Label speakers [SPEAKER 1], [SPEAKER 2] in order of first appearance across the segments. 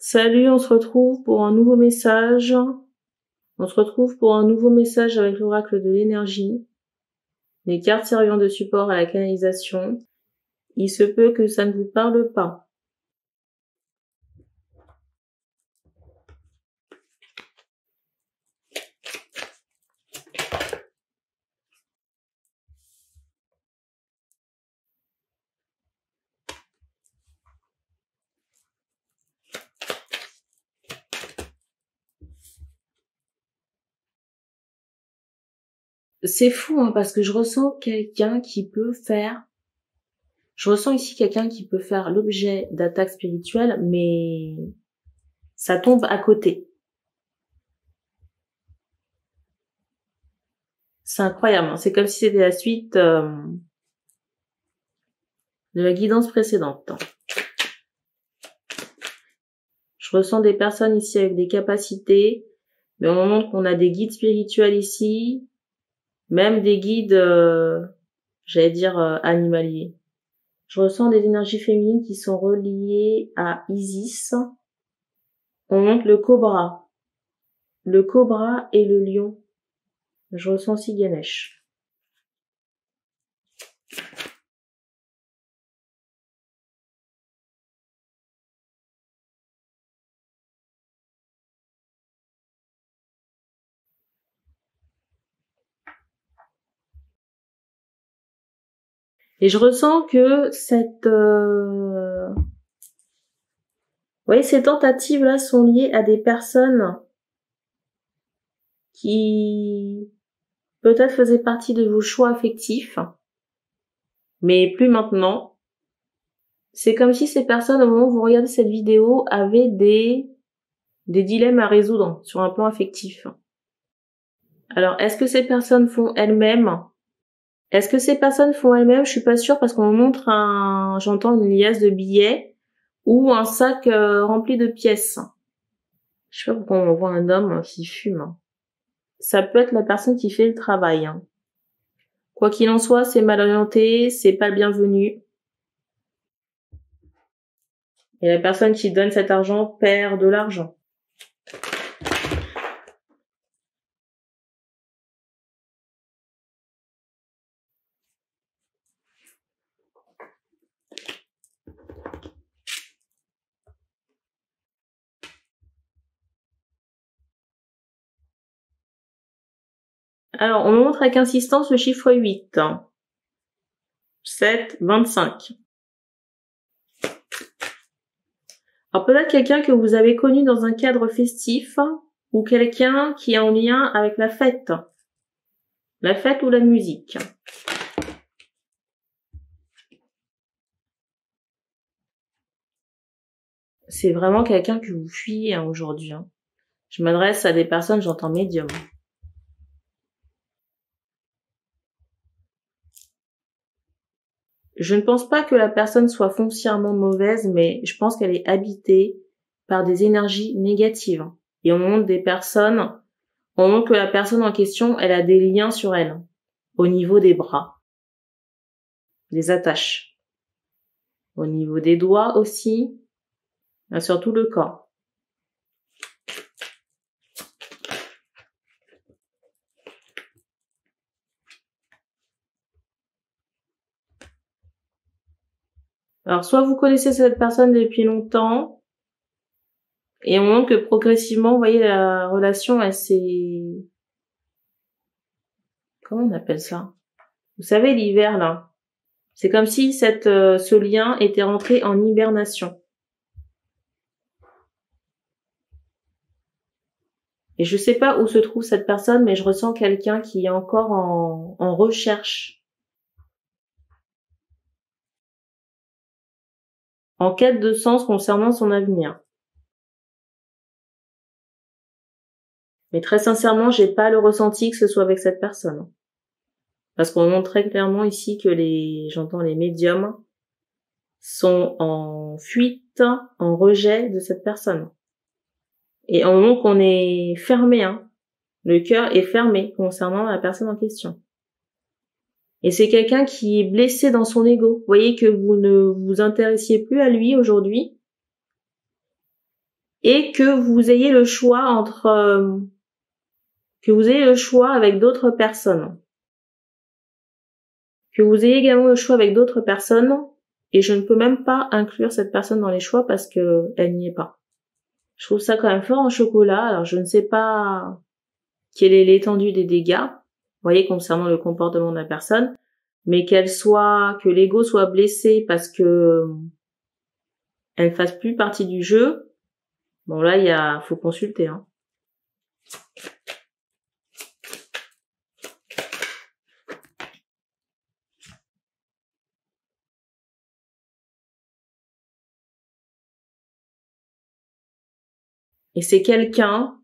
[SPEAKER 1] Salut, on se retrouve pour un nouveau message. On se retrouve pour un nouveau message avec l'oracle de l'énergie. Les cartes servant de support à la canalisation. Il se peut que ça ne vous parle pas. C'est fou, hein, parce que je ressens quelqu'un qui peut faire... Je ressens ici quelqu'un qui peut faire l'objet d'attaques spirituelles, mais ça tombe à côté. C'est incroyable, hein. C'est comme si c'était la suite de la guidance précédente. Je ressens des personnes ici avec des capacités, mais on montre qu'on a des guides spirituels ici, même des guides, j'allais dire animaliers. Je ressens des énergies féminines qui sont reliées à Isis. On montre le cobra et le lion. Je ressens aussi Ganesh. Et je ressens que vous voyez, ces tentatives-là sont liées à des personnes qui peut-être faisaient partie de vos choix affectifs, mais plus maintenant. C'est comme si ces personnes, au moment où vous regardez cette vidéo, avaient des dilemmes à résoudre sur un plan affectif. Alors, est-ce que ces personnes font elles-mêmes? Je suis pas sûre parce qu'on me montre j'entends une liasse de billets ou un sac rempli de pièces. Je sais pas pourquoi on voit un homme qui fume. Ça peut être la personne qui fait le travail. Quoi qu'il en soit, c'est mal orienté, c'est pas le bienvenu. Et la personne qui donne cet argent perd de l'argent. Alors, on me montre avec insistance le chiffre 8. 7, 25. Alors peut-être quelqu'un que vous avez connu dans un cadre festif ou quelqu'un qui est en lien avec la fête ou la musique. C'est vraiment quelqu'un que vous fuyez aujourd'hui. Je m'adresse à des personnes, j'entends médium. Je ne pense pas que la personne soit foncièrement mauvaise, mais je pense qu'elle est habitée par des énergies négatives. Et on montre que la personne en question, elle a des liens sur elle, au niveau des bras, des attaches, au niveau des doigts aussi, et surtout le corps. Alors, soit vous connaissez cette personne depuis longtemps, et on montre que progressivement, vous voyez, la relation, elle s'est... Comment on appelle ça? Vous savez, l'hiver, là. C'est comme si ce lien était rentré en hibernation. Et je sais pas où se trouve cette personne, mais je ressens quelqu'un qui est encore en recherche. En quête de sens concernant son avenir. Mais très sincèrement, j'ai pas le ressenti que ce soit avec cette personne. Parce qu'on montre très clairement ici que j'entends les médiums sont en fuite, en rejet de cette personne. Et en moment qu'on est fermé, le cœur est fermé concernant la personne en question. Et c'est quelqu'un qui est blessé dans son ego. Vous voyez que vous ne vous intéressiez plus à lui aujourd'hui. et que vous ayez le choix avec d'autres personnes. Que vous ayez également le choix avec d'autres personnes, et je ne peux même pas inclure cette personne dans les choix parce que elle n'y est pas. Je trouve ça quand même fort en chocolat. Alors je ne sais pas quelle est l'étendue des dégâts, vous voyez, concernant le comportement de la personne, mais que l'ego soit blessé parce que elle fasse plus partie du jeu. Bon là, faut consulter, hein. Et c'est quelqu'un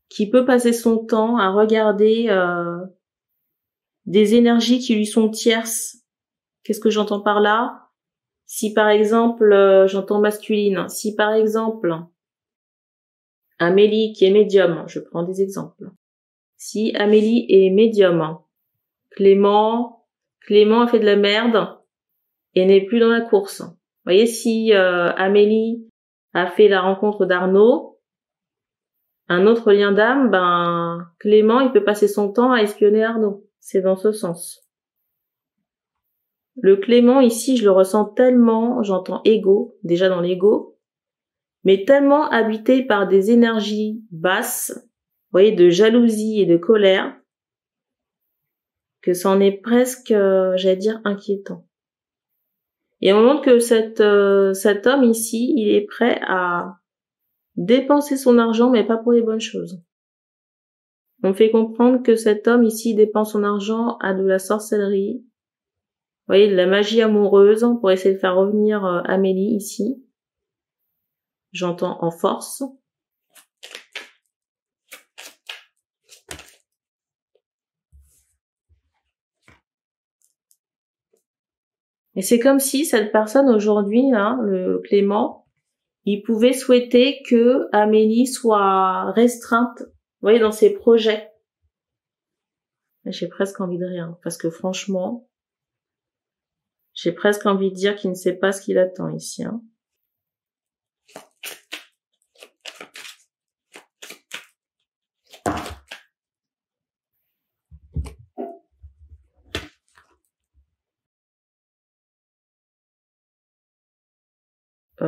[SPEAKER 1] qui peut passer son temps à regarder des énergies qui lui sont tierces. Qu'est-ce que j'entends par là? Si par exemple, j'entends masculine, si par exemple, Amélie qui est médium, je prends des exemples. Si Amélie est médium, Clément a fait de la merde et n'est plus dans la course. Vous voyez, si Amélie a fait la rencontre d'Arnaud, un autre lien d'âme, Clément, il peut passer son temps à espionner Arnaud. C'est dans ce sens. Le Clément, ici, je le ressens tellement, j'entends ego, déjà dans l'ego, mais tellement habité par des énergies basses, vous voyez, de jalousie et de colère, que c'en est presque, j'allais dire, inquiétant. Et on montre que cet homme ici, il est prêt à dépenser son argent, mais pas pour les bonnes choses. On fait comprendre que cet homme ici dépense son argent à de la sorcellerie, vous voyez, de la magie amoureuse, pour essayer de faire revenir Amélie ici. J'entends en force. Et c'est comme si cette personne aujourd'hui, là, le Clément, il pouvait souhaiter que Amélie soit restreinte, vous voyez, dans ses projets. J'ai presque envie de rire, parce que franchement, j'ai presque envie de dire qu'il ne sait pas ce qu'il attend ici, hein.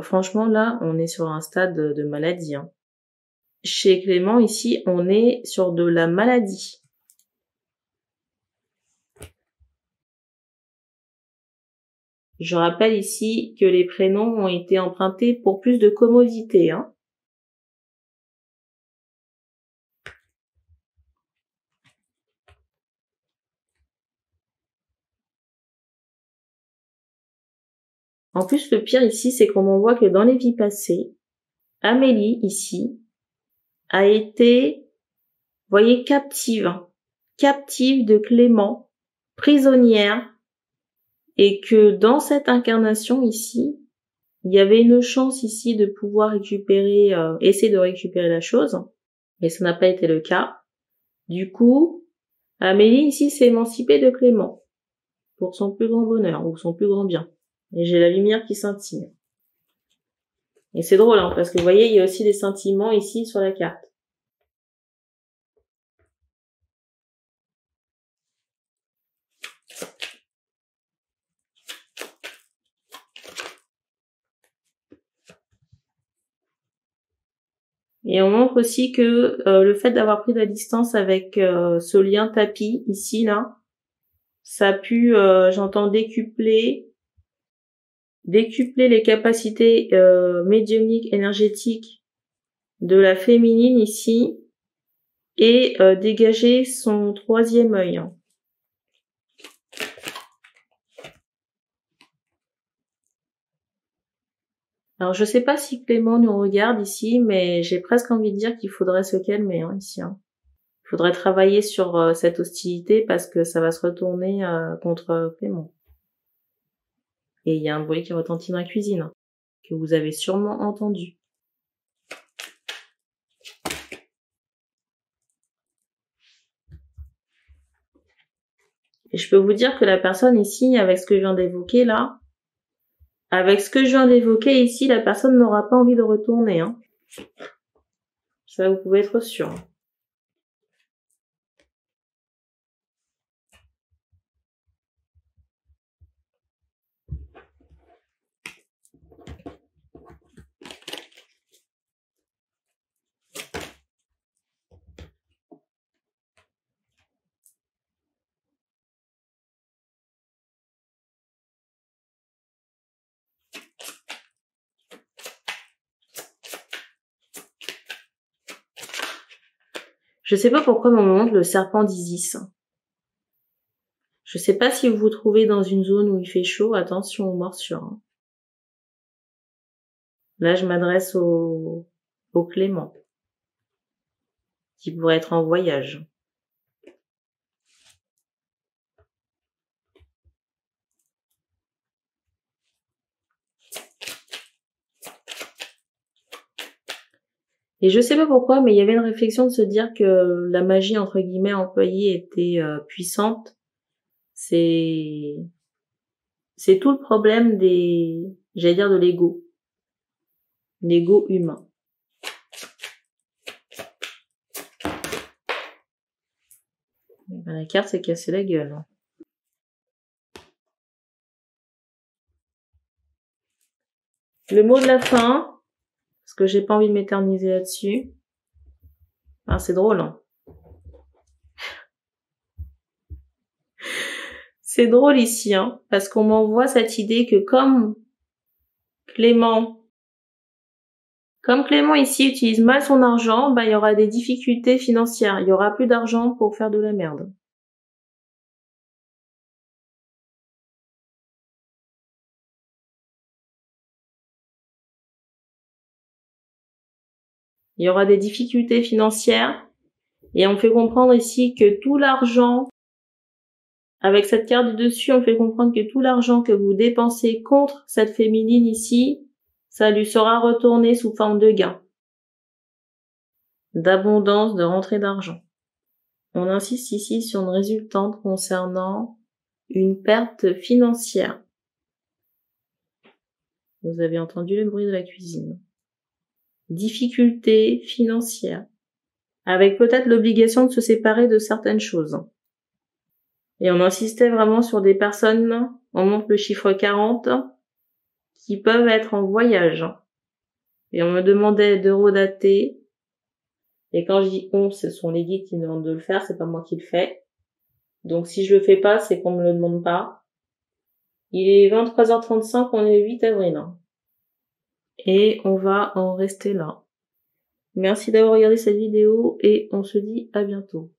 [SPEAKER 1] Franchement, là, on est sur un stade de maladie, hein. Chez Clément, ici, on est sur de la maladie. Je rappelle ici que les prénoms ont été empruntés pour plus de commodité, hein. En plus, le pire ici, c'est qu'on en voit que dans les vies passées, Amélie, ici, a été, vous voyez, captive de Clément, prisonnière, et que dans cette incarnation ici, il y avait une chance ici de pouvoir essayer de récupérer la chose, mais ça n'a pas été le cas. Du coup, Amélie ici s'est émancipée de Clément, pour son plus grand bonheur, ou son plus grand bien. Et j'ai la lumière qui scintille. Et c'est drôle, hein, parce que vous voyez, il y a aussi des sentiments ici sur la carte. Et on montre aussi que le fait d'avoir pris de la distance avec ce lien tapis ici, là, ça a pu, j'entends, décupler les capacités médiumniques, énergétiques de la féminine ici, et dégager son troisième œil. Alors je sais pas si Clément nous regarde ici, mais j'ai presque envie de dire qu'il faudrait se calmer, hein, ici, hein. Il faudrait travailler sur cette hostilité parce que ça va se retourner contre Clément. Et il y a un bruit qui retentit dans la cuisine, hein, que vous avez sûrement entendu. Et je peux vous dire que la personne ici, avec ce que je viens d'évoquer là, ici, la personne n'aura pas envie de retourner, hein. Ça, vous pouvez être sûr. Je sais pas pourquoi on me montre le serpent d'Isis. Je sais pas si vous vous trouvez dans une zone où il fait chaud, attention aux morsures. Là, je m'adresse au Clément, qui pourrait être en voyage. Et je sais pas pourquoi, mais il y avait une réflexion de se dire que la magie, entre guillemets, employée était puissante. C'est tout le problème j'allais dire de l'ego humain. Ben, la carte s'est cassée la gueule. Le mot de la fin, parce que j'ai pas envie de m'éterniser là-dessus. Ah, c'est drôle, hein. C'est drôle ici, hein, parce qu'on m'envoie cette idée que comme Clément ici utilise mal son argent, bah, il y aura des difficultés financières. Il y aura plus d'argent pour faire de la merde. Il y aura des difficultés financières. Et on fait comprendre ici que tout l'argent, avec cette carte du dessus, on fait comprendre que tout l'argent que vous dépensez contre cette féminine ici, ça lui sera retourné sous forme de gain, d'abondance, de rentrée d'argent. On insiste ici sur une résultante concernant une perte financière. Vous avez entendu le bruit de la cuisine. Difficulté financière, avec peut-être l'obligation de se séparer de certaines choses. Et on insistait vraiment sur des personnes, on montre le chiffre 40, qui peuvent être en voyage. Et on me demandait d'eurodater. Et quand je dis on, ce sont les guides qui me demandent de le faire, c'est pas moi qui le fais. Donc si je le fais pas, c'est qu'on me le demande pas. Il est 23h35, on est le 8 avril. Et on va en rester là. Merci d'avoir regardé cette vidéo et on se dit à bientôt.